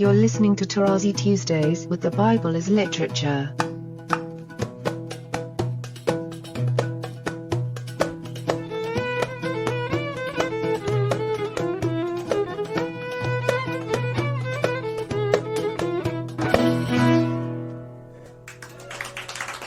You're listening to Tarazi Tuesdays with the Bible as Literature.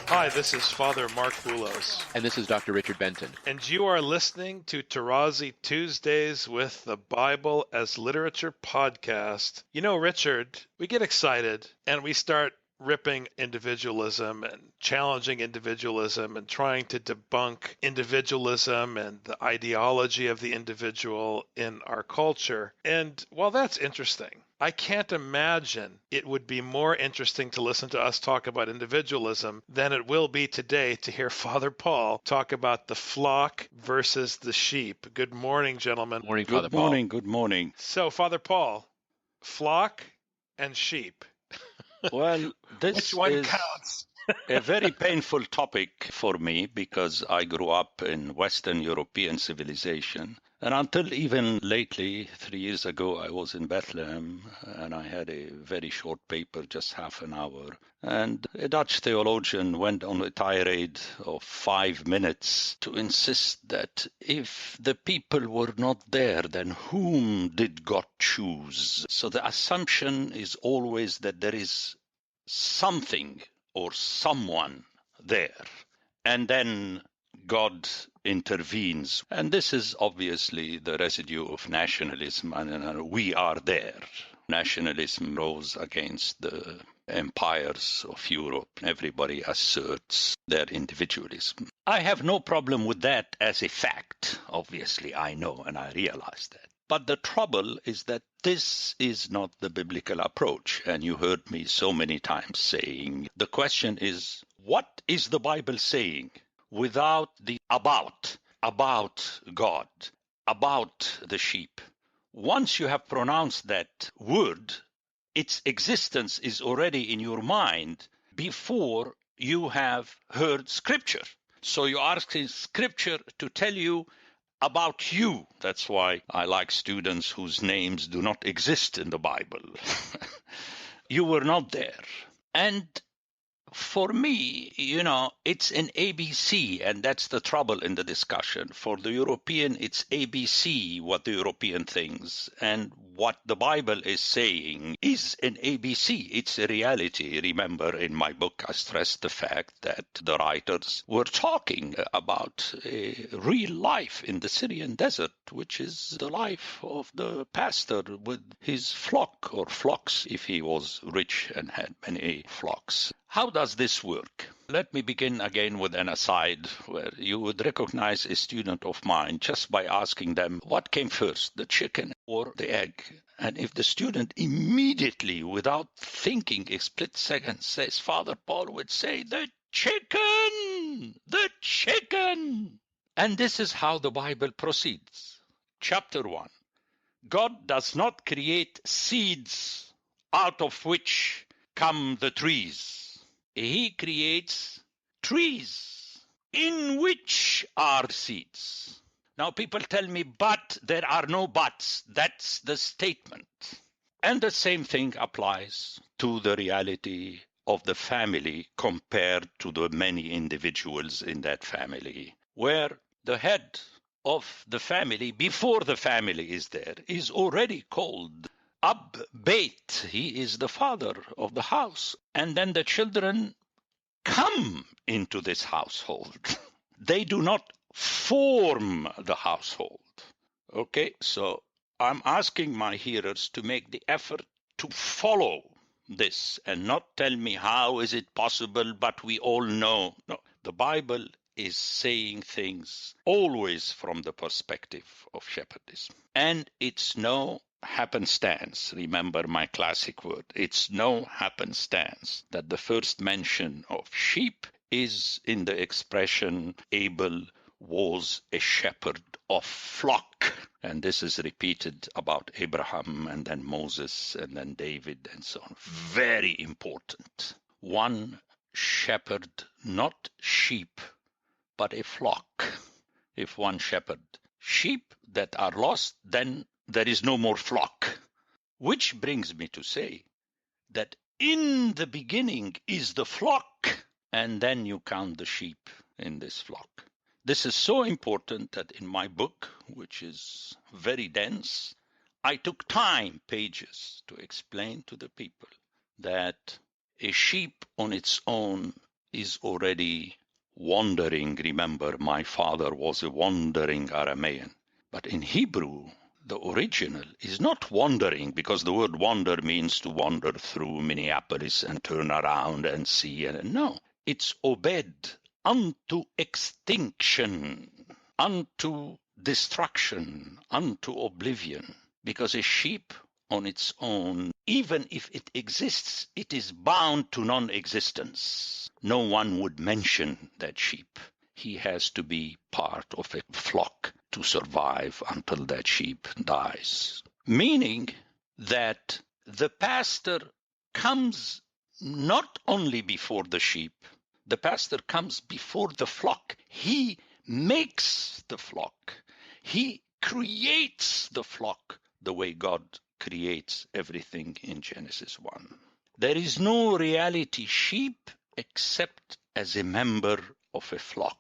Hi, this is Father Mark Boulos. And this is Dr. Richard Benton. And you are listening to Tarazi Tuesdays with the Bible as Literature podcast. You know, Richard, we get excited and we start ripping individualism and challenging individualism and trying to debunk individualism and the ideology of the individual in our culture. And while that's interesting, I can't imagine it would be more interesting to listen to us talk about individualism than it will be today to hear Father Paul talk about the flock versus the sheep. Good morning, gentlemen. Morning, Father Paul. Good morning, good morning. So, Father Paul, flock and sheep. Well, this Which one is counts? a very painful topic for me because I grew up in Western European civilization. And until even lately, 3 years ago, I was in Bethlehem and I had a very short paper, just half an hour. And a Dutch theologian went on a tirade of 5 minutes to insist that if the people were not there, then whom did God choose? So the assumption is always that there is something or someone there. And then God intervenes. And this is obviously the residue of nationalism, and we are there. Nationalism rose against the empires of Europe. Everybody asserts their individualism. I have no problem with that as a fact. Obviously, I know and I realize that. But the trouble is that this is not the biblical approach. And you heard me so many times saying, the question is, what is the Bible saying? Without the about God, about the sheep. Once you have pronounced that word, its existence is already in your mind before you have heard Scripture. So you're asking Scripture to tell you about you. That's why I like students whose names do not exist in the Bible. You were not there. And for me, it's an ABC, and that's the trouble in the discussion. For the European, it's ABC, what the European thinks, and what the Bible is saying is an ABC. It's a reality. Remember, in my book, I stressed the fact that the writers were talking about a real life in the Syrian desert, which is the life of the pastor with his flock, or flocks, if he was rich and had many flocks. How does this work? Let me begin again with an aside where you would recognize a student of mine just by asking them, what came first, the chicken or the egg? And if the student immediately, without thinking a split second, says, Father Paul would say, the chicken, the chicken. And this is how the Bible proceeds. Chapter 1. God does not create seeds out of which come the trees. He creates trees in which are seeds. Now people tell me, but there are no buts. That's the statement. And the same thing applies to the reality of the family compared to the many individuals in that family, where the head of the family, before the family is there, is already called Ab Beit. He is the father of the house. And then the children come into this household. They do not form the household. Okay, so I'm asking my hearers to make the effort to follow this and not tell me how is it possible, but we all know. No, the Bible is saying things always from the perspective of shepherdism. And it's no happenstance. Remember my classic word. It's no happenstance that the first mention of sheep is in the expression Abel was a shepherd of flock. And this is repeated about Abraham and then Moses and then David and so on. Very important. One shepherd, not sheep, but a flock. If one shepherd sheep that are lost, then there is no more flock. Which brings me to say that in the beginning is the flock, and then you count the sheep in this flock. This is so important that in my book, which is very dense, I took pages to explain to the people that a sheep on its own is already wandering. Remember, my father was a wandering Aramean. But in Hebrew, the original is not wandering, because the word wander means to wander through Minneapolis and turn around and see. No, it's obed unto extinction, unto destruction, unto oblivion. Because a sheep on its own, even if it exists, it is bound to non-existence. No one would mention that sheep. He has to be part of a flock to survive until that sheep dies. Meaning that the pastor comes not only before the sheep, the pastor comes before the flock. He makes the flock. He creates the flock the way God creates everything in Genesis 1. There is no reality sheep except as a member of a flock.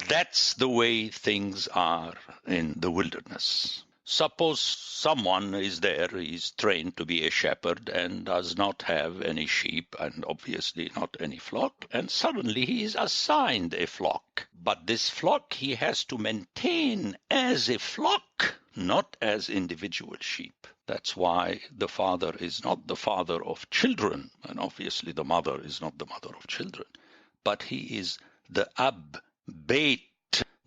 That's the way things are in the wilderness. Suppose someone is there, he's trained to be a shepherd and does not have any sheep and obviously not any flock, and suddenly he is assigned a flock. But this flock he has to maintain as a flock, not as individual sheep. That's why the father is not the father of children, and obviously the mother is not the mother of children, but he is the Ab Beit,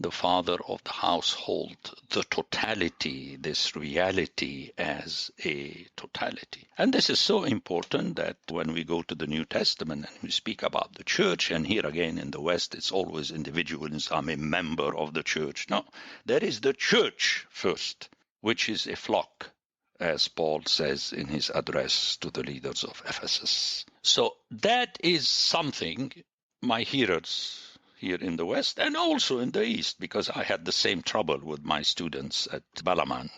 the father of the household, the totality, this reality as a totality. And this is so important that when we go to the New Testament and we speak about the church, and here again in the West, it's always individualism, I'm a member of the church. No, there is the church first, which is a flock, as Paul says in his address to the leaders of Ephesus. So that is something my hearers here in the West and also in the East, because I had the same trouble with my students at Balaman.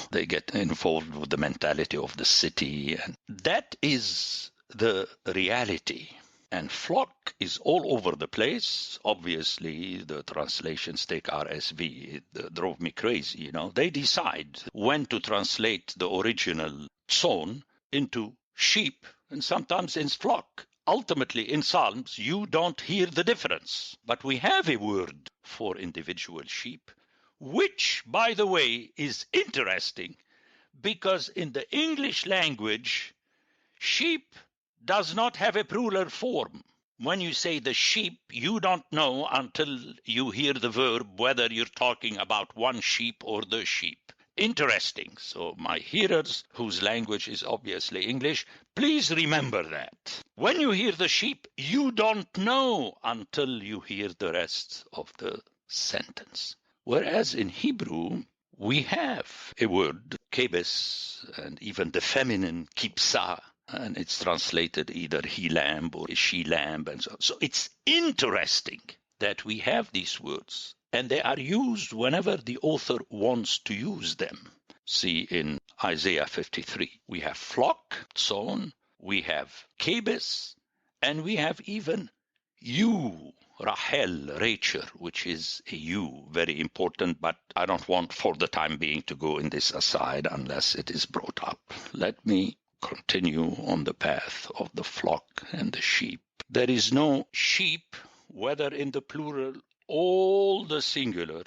They get involved with the mentality of the city, and that is the reality. And flock is all over the place. Obviously, the translations take RSV. It drove me crazy. They decide when to translate the original zone into sheep and sometimes in flock. Ultimately, in Psalms, you don't hear the difference. But we have a word for individual sheep, which, by the way, is interesting, because in the English language, sheep does not have a plural form. When you say the sheep, you don't know until you hear the verb whether you're talking about one sheep or the sheep. Interesting. So my hearers, whose language is obviously English, please remember that. When you hear the sheep, you don't know until you hear the rest of the sentence. Whereas in Hebrew, we have a word, kebes, and even the feminine kipsa, and it's translated either he-lamb or she-lamb, and so on. So it's interesting that we have these words, and they are used whenever the author wants to use them. See in Isaiah 53, we have flock, sown, we have kebes, and we have even ewe, Rachel, which is a ewe, very important, but I don't want for the time being to go in this aside unless it is brought up. Let me continue on the path of the flock and the sheep. There is no sheep, whether in the plural or the singular,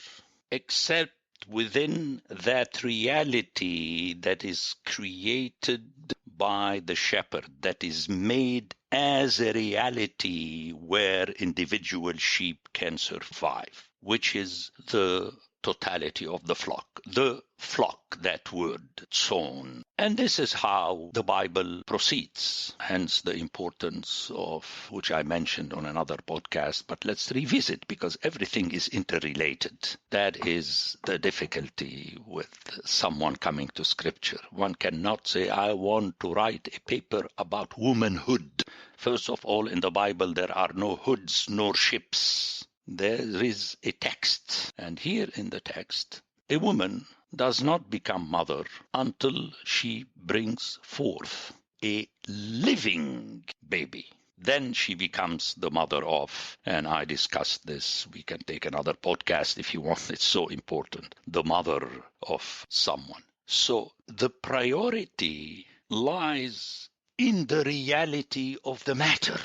except within that reality that is created by the shepherd, that is made as a reality where individual sheep can survive, which is the totality of the flock. The flock, that word, sown. And this is how the Bible proceeds, hence the importance of, which I mentioned on another podcast, but let's revisit because everything is interrelated. That is the difficulty with someone coming to Scripture. One cannot say, I want to write a paper about womanhood. First of all, in the Bible, there are no hoods nor ships. There is a text, and here in the text, a woman does not become mother until she brings forth a living baby. Then she becomes the mother of, and I discussed this, we can take another podcast if you want, it's so important, the mother of someone. So the priority lies in the reality of the matter,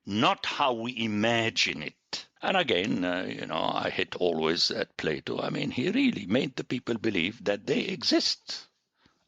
not how we imagine it. And again, I hit always at Plato. I mean, he really made the people believe that they exist.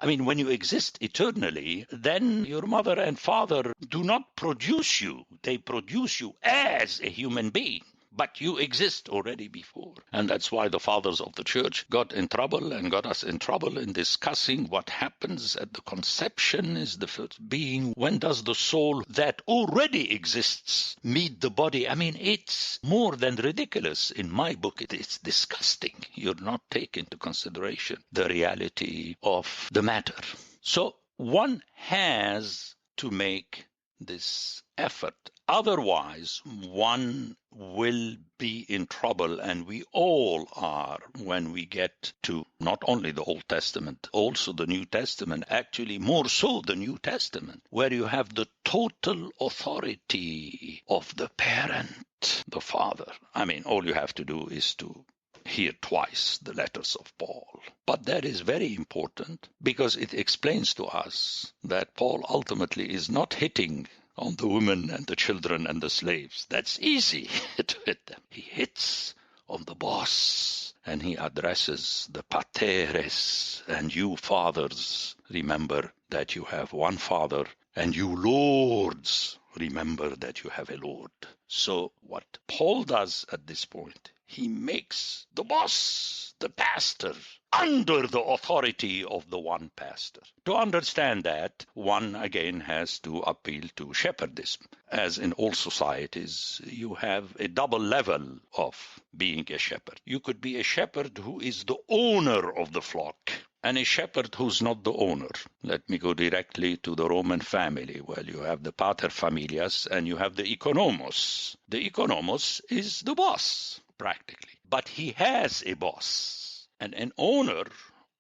I mean, when you exist eternally, then your mother and father do not produce you. They produce you as a human being. But you exist already before. And that's why the fathers of the church got in trouble and got us in trouble in discussing what happens at the conception is the first being. When does the soul that already exists meet the body? I mean, it's more than ridiculous. In my book, it's disgusting. You're not taking into consideration the reality of the matter. So one has to make this effort. Otherwise, one will be in trouble, and we all are when we get to not only the Old Testament, also the New Testament, actually more so the New Testament, where you have the total authority of the parent, the father. I mean, all you have to do is to hear twice the letters of Paul. But that is very important because it explains to us that Paul ultimately is not hitting on the women and the children and the slaves. That's easy to hit them. He hits on the boss and he addresses the pateres. And you fathers, remember that you have one father, and you lords, remember that you have a Lord. So what Paul does at this point, he makes the boss, the pastor, under the authority of the one pastor. To understand that, one again has to appeal to shepherdism. As in all societies, you have a double level of being a shepherd. You could be a shepherd who is the owner of the flock, and a shepherd who's not the owner. Let me go directly to the Roman family. Well, you have the pater familias and you have the economos. The economos is the boss, practically. But he has a boss. And an owner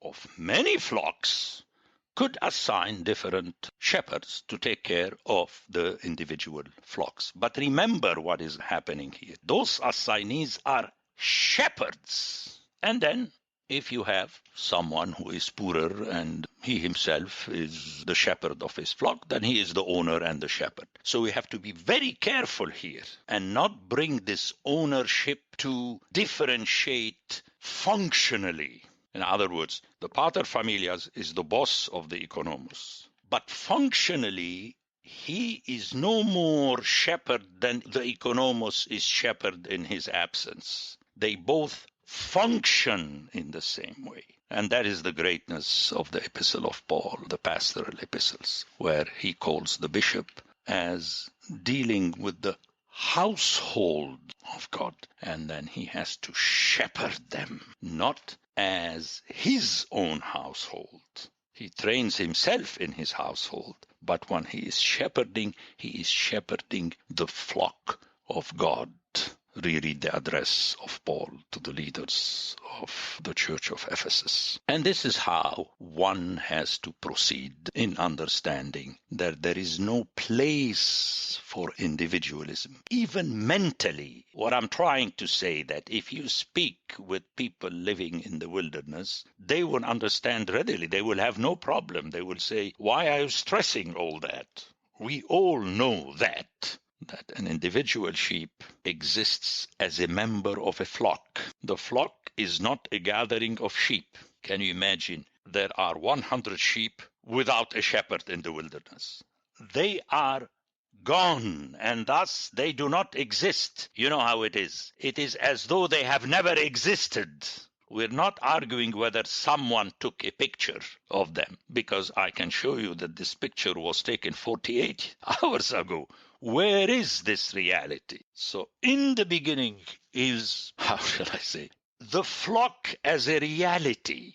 of many flocks could assign different shepherds to take care of the individual flocks. But remember what is happening here. Those assignees are shepherds. And then if you have someone who is poorer and he himself is the shepherd of his flock, then he is the owner and the shepherd. So we have to be very careful here and not bring this ownership to differentiate functionally. In other words, the pater familias is the boss of the economos. But functionally, he is no more shepherd than the economos is shepherd in his absence. They both function in the same way. And that is the greatness of the epistle of Paul, the pastoral epistles, where he calls the bishop as dealing with the household of God. And then he has to shepherd them, not as his own household. He trains himself in his household, but when he is shepherding the flock of God. Reread the address of Paul to the leaders of the church of Ephesus. And this is how one has to proceed in understanding that there is no place for individualism, even mentally. What I'm trying to say that if you speak with people living in the wilderness, they will understand readily. They will have no problem. They will say, why are you stressing all that? We all know that an individual sheep exists as a member of a flock. The flock is not a gathering of sheep. Can you imagine? There are 100 sheep without a shepherd in the wilderness. They are gone, and thus they do not exist. You know how it is. It is as though they have never existed. We're not arguing whether someone took a picture of them, because I can show you that this picture was taken 48 hours ago. Where is this reality? So in the beginning is, how shall I say, the flock as a reality.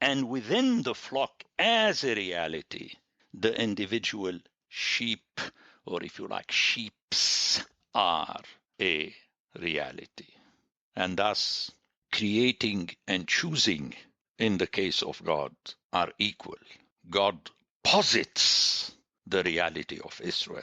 And within the flock as a reality, the individual sheep, or if you like, sheeps, are a reality. And thus creating and choosing in the case of God, are equal. God posits the reality of Israel.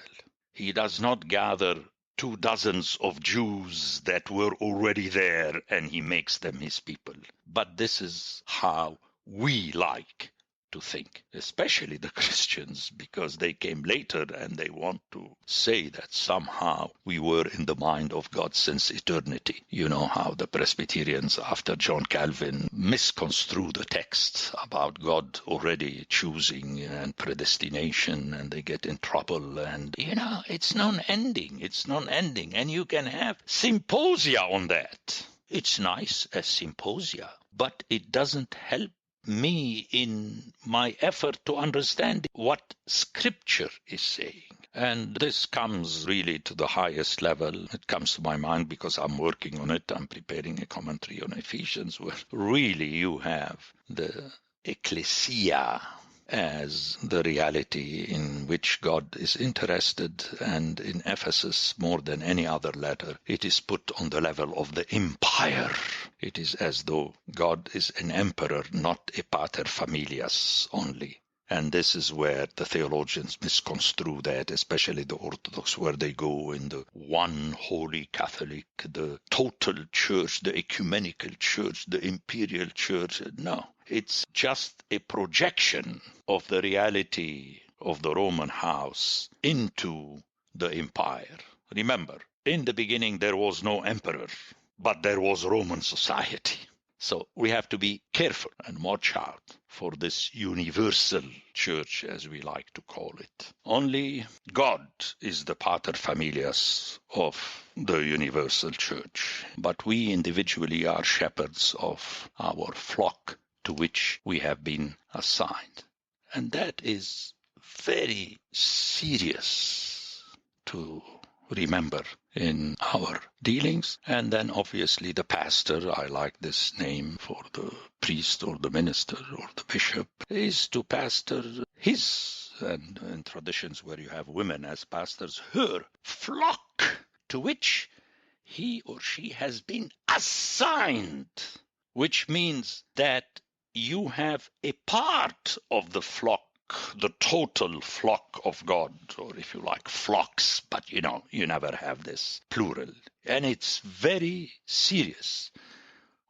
He does not gather 24 of Jews that were already there and he makes them his people. But this is how we like to think, especially the Christians, because they came later and they want to say that somehow we were in the mind of God since eternity. You know how the Presbyterians after John Calvin misconstrue the text about God already choosing and predestination, and they get in trouble. And, it's non-ending. It's non-ending. And you can have symposia on that. It's nice as symposia, but it doesn't help me in my effort to understand what Scripture is saying. And this comes really to the highest level. It comes to my mind because I'm working on it. I'm preparing a commentary on Ephesians, where really you have the ecclesia as the reality in which God is interested. And in Ephesus, more than any other letter, it is put on the level of the empire. It is as though God is an emperor, not a pater familias only. And this is where the theologians misconstrue that, especially the Orthodox, where they go in the one holy Catholic, the total church, the ecumenical church, the imperial church. No, it's just a projection of the reality of the Roman house into the empire. Remember, in the beginning there was no emperor, but there was Roman society. So we have to be careful and watch out for this universal church, as we like to call it. Only God is the pater familias of the universal church, but we individually are shepherds of our flock to which we have been assigned. And that is very serious to remember in our dealings. And then obviously the pastor, I like this name for the priest or the minister or the bishop, is to pastor his, and in traditions where you have women as pastors, her flock, to which he or she has been assigned, which means that you have a part of the flock, the total flock of God, or if you like, flocks, but you never have this plural. And it's very serious.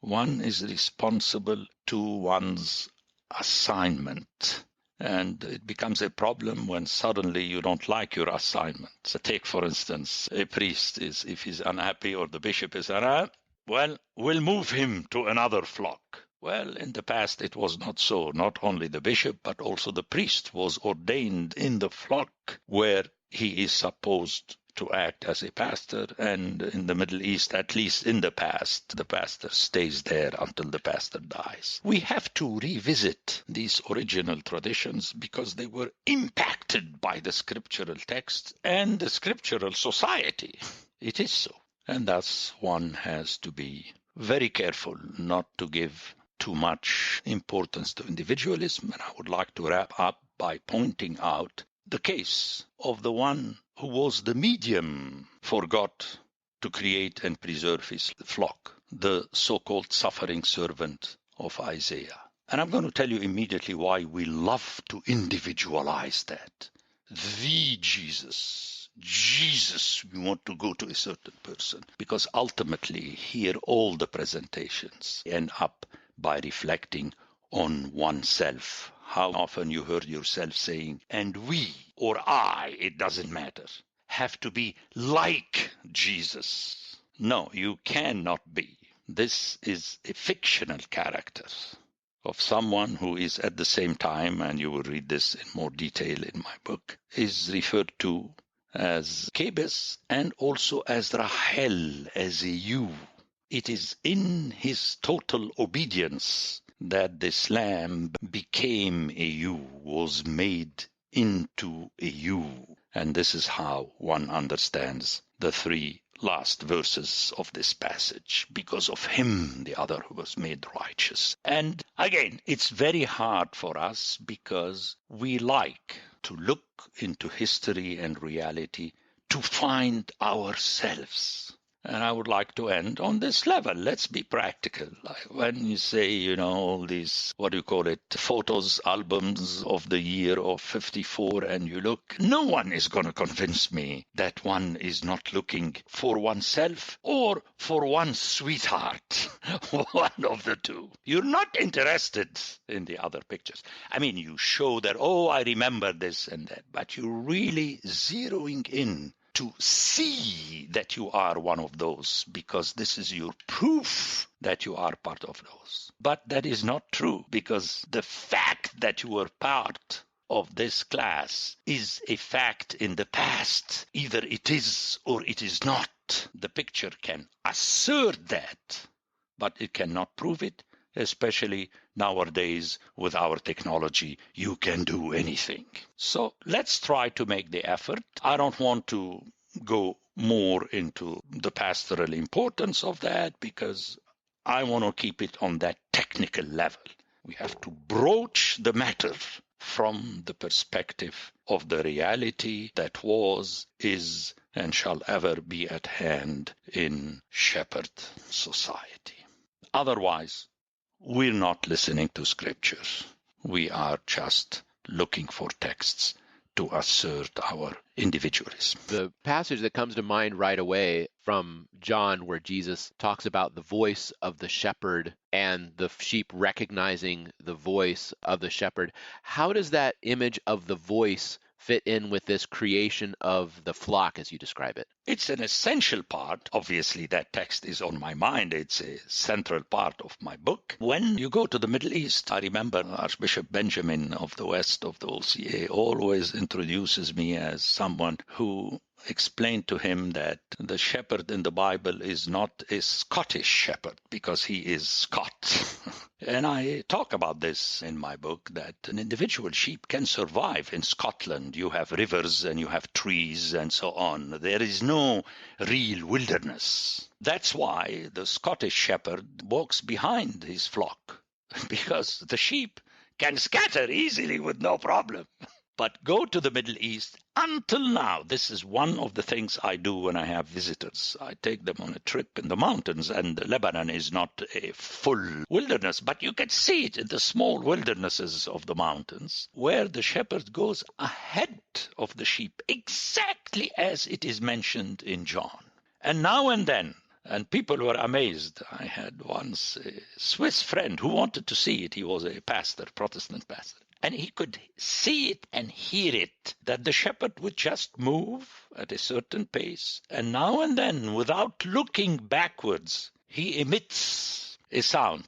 One is responsible to one's assignment. And it becomes a problem when suddenly you don't like your assignment. So take, for instance, a priest if he's unhappy or the bishop is unhappy, well, we'll move him to another flock. Well, in the past it was not so. Not only the bishop, but also the priest was ordained in the flock where he is supposed to act as a pastor. And in the Middle East, at least in the past, the pastor stays there until the pastor dies. We have to revisit these original traditions because they were impacted by the scriptural text and the scriptural society. It is so. And thus one has to be very careful not to give too much importance to individualism. And I would like to wrap up by pointing out the case of the one who was the medium for God to create and preserve his flock, the so-called suffering servant of Isaiah. And I'm going to tell you immediately why we love to individualize that. The Jesus, we want to go to a certain person, because ultimately here all the presentations end up by reflecting on oneself. How often you heard yourself saying, and we or I, it doesn't matter, have to be like Jesus. No, you cannot be. This is a fictional character of someone who is at the same time, and you will read this in more detail in my book, is referred to as Jabez and also as Rachel, as a ewe. It is in his total obedience that this lamb became a ewe, was made into a ewe. And this is how one understands the three last verses of this passage. Because of him, the other was made righteous. And again, it's very hard for us because we like to look into history and reality to find ourselves. And I would like to end on this level. Let's be practical. Like when you say, all these, what do you call it, photos, albums of the year of 54, and you look, no one is going to convince me that one is not looking for oneself or for one's sweetheart. One of the two. You're not interested in the other pictures. I mean, you show that, I remember this and that, but you're really zeroing in to see that you are one of those, because this is your proof that you are part of those. But that is not true, because the fact that you were part of this class is a fact in the past. Either it is or it is not. The picture can assert that, but it cannot prove it. Especially nowadays with our technology, you can do anything. So let's try to make the effort. I don't want to go more into the pastoral importance of that, because I want to keep it on that technical level. We have to broach the matter from the perspective of the reality that was, is, and shall ever be at hand in shepherd society. Otherwise, we're not listening to scriptures. We are just looking for texts to assert our individualism. The passage that comes to mind right away from John, where Jesus talks about the voice of the shepherd and the sheep recognizing the voice of the shepherd, how does that image of the voice fit in with this creation of the flock as you describe it? It's an essential part. Obviously, that text is on my mind. It's a central part of my book. When you go to the Middle East, I remember Archbishop Benjamin of the West of the OCA always introduces me as someone who explained to him that the shepherd in the Bible is not a Scottish shepherd because he is Scot. And I talk about this in my book, that an individual sheep can survive in Scotland. You have rivers and you have trees and so on. There is no real wilderness. That's why the Scottish shepherd walks behind his flock, because the sheep can scatter easily with no problem. But go to the Middle East. Until now, this is one of the things I do when I have visitors. I take them on a trip in the mountains, and Lebanon is not a full wilderness, but you can see it in the small wildernesses of the mountains, where the shepherd goes ahead of the sheep, exactly as it is mentioned in John. And now and then, and people were amazed. I had once a Swiss friend who wanted to see it. He was a pastor, Protestant pastor. And he could see it and hear it, that the shepherd would just move at a certain pace. And now and then, without looking backwards, he emits a sound,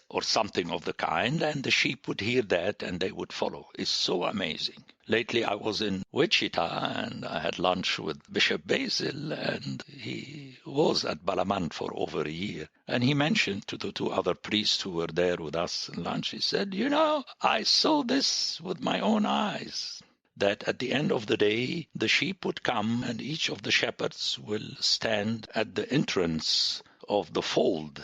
or something of the kind, and the sheep would hear that and they would follow. It's so amazing. Lately, I was in Wichita and I had lunch with Bishop Basil, and he was at Balaman for over a year. And he mentioned to the two other priests who were there with us at lunch, he said, I saw this with my own eyes, that at the end of the day, the sheep would come and each of the shepherds will stand at the entrance of the fold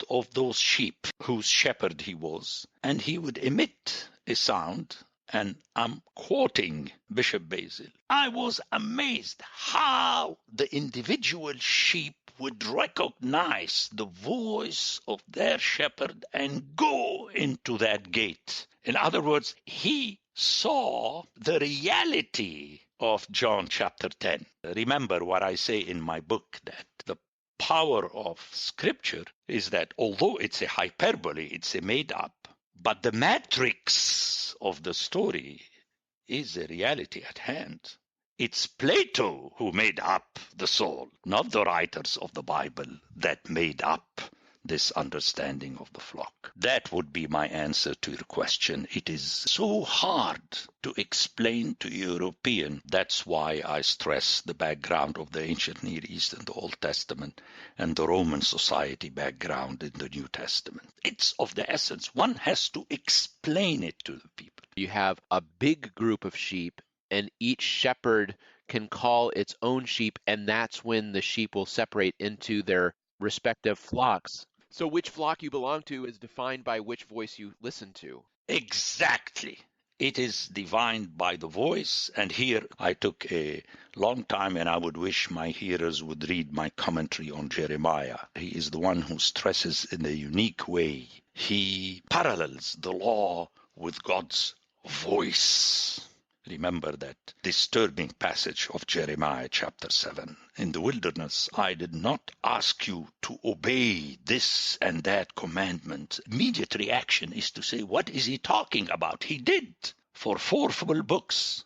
of those sheep whose shepherd he was, and he would emit a sound. And I'm quoting Bishop Basil. I was amazed how the individual sheep would recognize the voice of their shepherd and go into that gate. In other words, he saw the reality of John chapter 10. Remember what I say in my book, that the power of Scripture is that although it's a hyperbole, it's a made-up, but the matrix of the story is a reality at hand. It's Plato who made up the soul, not the writers of the Bible that made up this understanding of the flock. That would be my answer to your question. It is so hard to explain to European. That's why I stress the background of the ancient Near East and the Old Testament and the Roman society background in the New Testament. It's of the essence. One has to explain it to the people. You have a big group of sheep, and each shepherd can call its own sheep, and that's when the sheep will separate into their respective flocks. So which flock you belong to is defined by which voice you listen to. Exactly. It is divined by the voice. And here I took a long time, and I would wish my hearers would read my commentary on Jeremiah. He is the one who stresses in a unique way. He parallels the law with God's voice. Remember that disturbing passage of Jeremiah chapter 7. In the wilderness, I did not ask you to obey this and that commandment. Immediate reaction is to say, what is he talking about? He did for 4 full books.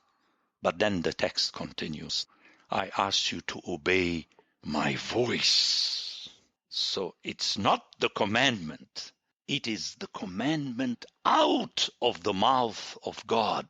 But then the text continues. I asked you to obey my voice. So it's not the commandment. It is the commandment out of the mouth of God.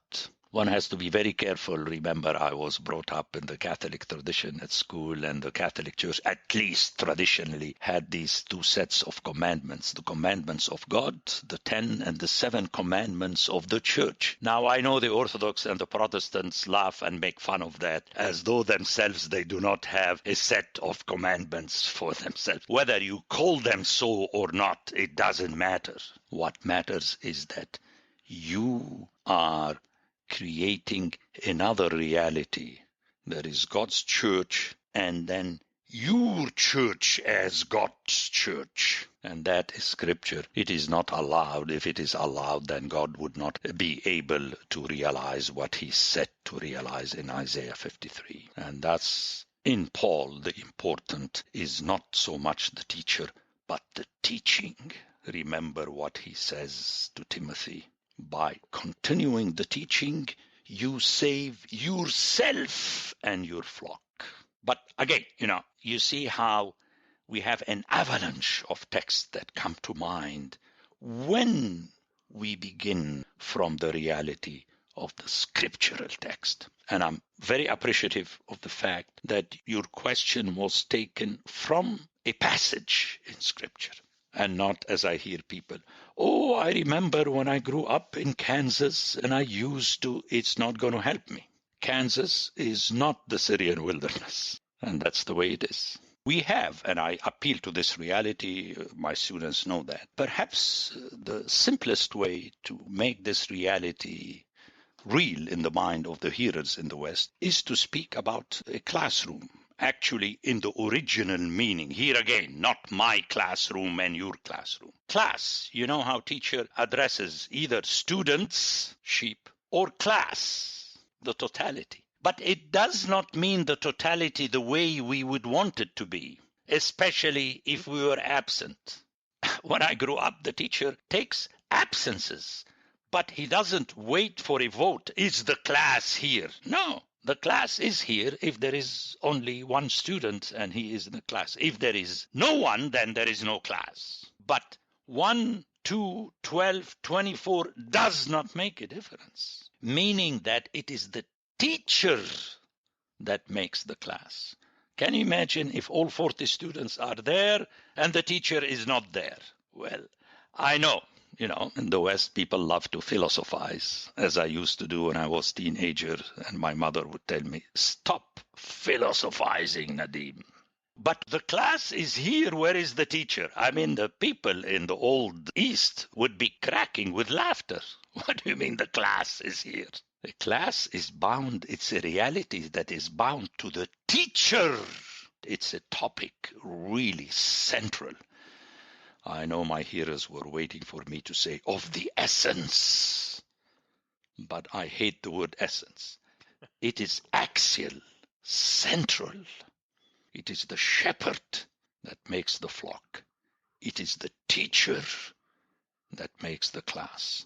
One has to be very careful. Remember, I was brought up in the Catholic tradition at school, and the Catholic Church, at least traditionally, had these 2 sets of commandments. The commandments of God, the 10, and the 7 commandments of the Church. Now, I know the Orthodox and the Protestants laugh and make fun of that, as though themselves they do not have a set of commandments for themselves. Whether you call them so or not, it doesn't matter. What matters is that you are creating another reality. There is God's church, and then your church as God's church. And that is scripture. It is not allowed. If it is allowed, then God would not be able to realize what he said to realize in Isaiah 53. And that's in Paul. The important is not so much the teacher, but the teaching. Remember what he says to Timothy. By continuing the teaching, you save yourself and your flock. But again, you see how we have an avalanche of texts that come to mind when we begin from the reality of the scriptural text. And I'm very appreciative of the fact that your question was taken from a passage in scripture. And not, as I hear people, oh, I remember when I grew up in Kansas and I used to, it's not going to help me. Kansas is not the Syrian wilderness. And that's the way it is. We have, and I appeal to this reality, my students know that. Perhaps the simplest way to make this reality real in the mind of the hearers in the West is to speak about a classroom. Actually, in the original meaning, here again, not my classroom and your classroom. Class, you know how teacher addresses either students, sheep, or class, the totality. But it does not mean the totality the way we would want it to be, especially if we were absent. When I grew up, the teacher takes absences, but he doesn't wait for a vote. Is the class here? No. The class is here if there is only one student and he is in the class. If there is no one, then there is no class. But 1, 2, 12, 24 does not make a difference, meaning that it is the teacher that makes the class. Can you imagine if all 40 students are there and the teacher is not there? Well, I know. In the West, people love to philosophize, as I used to do when I was a teenager, and my mother would tell me, stop philosophizing, Nadim. But the class is here. Where is the teacher? I mean, the people in the old East would be cracking with laughter. What do you mean the class is here? The class is bound. It's a reality that is bound to the teacher. It's a topic really central. I know my hearers were waiting for me to say, of the essence. But I hate the word essence. It is axial, central. It is the shepherd that makes the flock. It is the teacher that makes the class.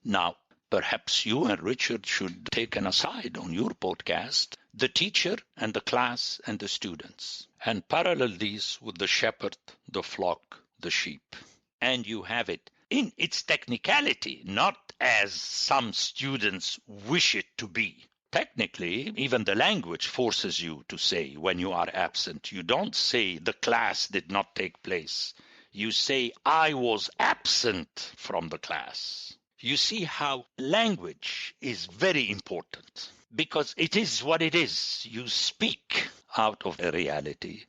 Now, perhaps you and Richard should take an aside on your podcast, the teacher and the class and the students, and parallel these with the shepherd, the flock, the sheep. And you have it in its technicality, not as some students wish it to be. Technically, even the language forces you to say when you are absent. You don't say the class did not take place. You say I was absent from the class. You see how language is very important because it is what it is. You speak out of a reality.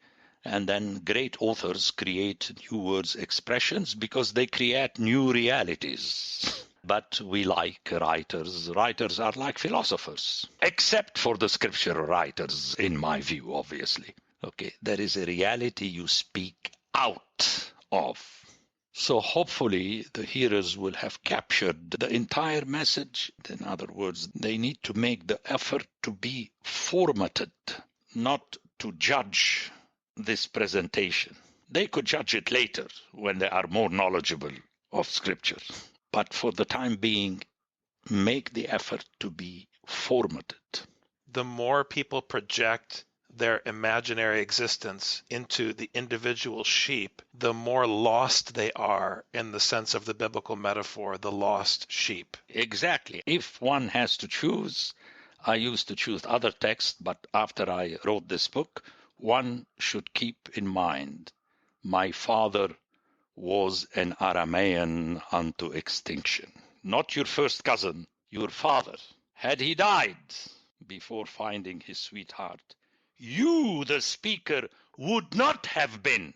And then great authors create new words, expressions, because they create new realities. But we like writers. Writers are like philosophers, except for the scriptural writers, in my view, obviously. Okay, there is a reality you speak out of. So hopefully the hearers will have captured the entire message. In other words, they need to make the effort to be formatted, not to judge this presentation. They could judge it later when they are more knowledgeable of Scripture. But for the time being, make the effort to be formatted. The more people project their imaginary existence into the individual sheep, the more lost they are in the sense of the biblical metaphor, the lost sheep. Exactly. If one has to choose, I used to choose other texts, but after I wrote this book, one should keep in mind, my father was an Aramean unto extinction. Not your first cousin, your father. Had he died before finding his sweetheart, you, the speaker, would not have been.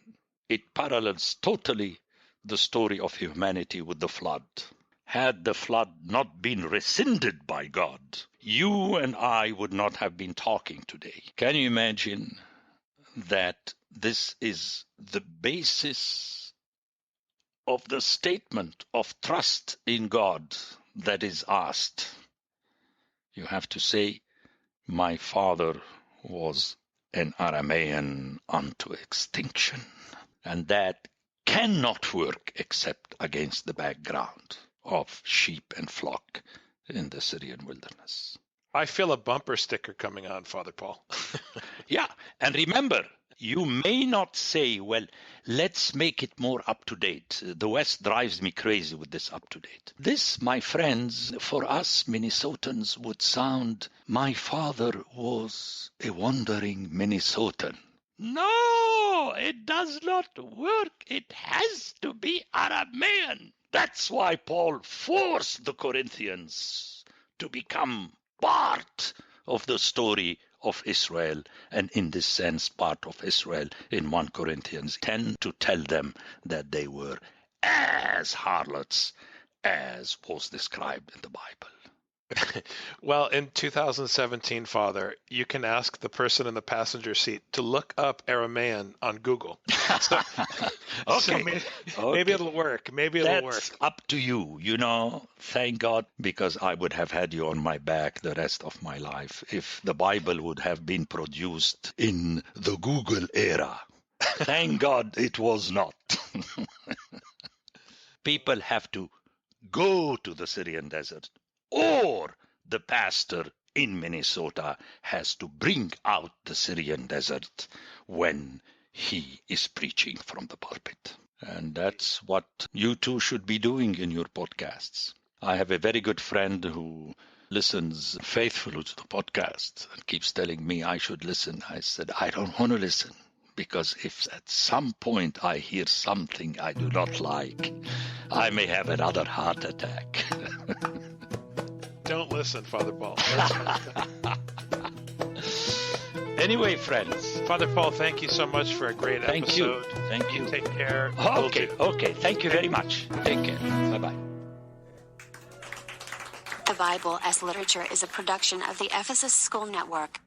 It parallels totally the story of humanity with the flood. Had the flood not been rescinded by God, you and I would not have been talking today. Can you imagine that this is the basis of the statement of trust in God that is asked? You have to say, my father was an Aramean unto extinction. And that cannot work except against the background of sheep and flock in the Syrian wilderness. I feel a bumper sticker coming on, Father Paul. Yeah, and remember, you may not say, well, let's make it more up to date. The West drives me crazy with this up to date. This, my friends, for us Minnesotans would sound, my father was a wandering Minnesotan. No, it does not work. It has to be Aramean. That's why Paul forced the Corinthians to become part of the story of Israel, and in this sense part of Israel in 1 Corinthians 10 to tell them that they were as harlots as was described in the Bible. Well, in 2017, Father, you can ask the person in the passenger seat to look up Aramean on Google. So, Okay. maybe it'll work. Maybe it'll work. That's up to you, thank God, because I would have had you on my back the rest of my life if the Bible would have been produced in the Google era. Thank God it was not. People have to go to the Syrian desert, or the pastor in Minnesota has to bring out the Syrian desert when he is preaching from the pulpit. And that's what you two should be doing in your podcasts. I have a very good friend who listens faithfully to the podcast and keeps telling me I should listen. I said, I don't want to listen, because if at some point I hear something I do not like, I may have another heart attack. Don't listen, Father Paul. Anyway, friends. Father Paul, thank you so much for a great episode. Thank you. Take care. Okay. Thank you very much. Take care. Bye-bye. The Bible as Literature is a production of the Ephesus School Network.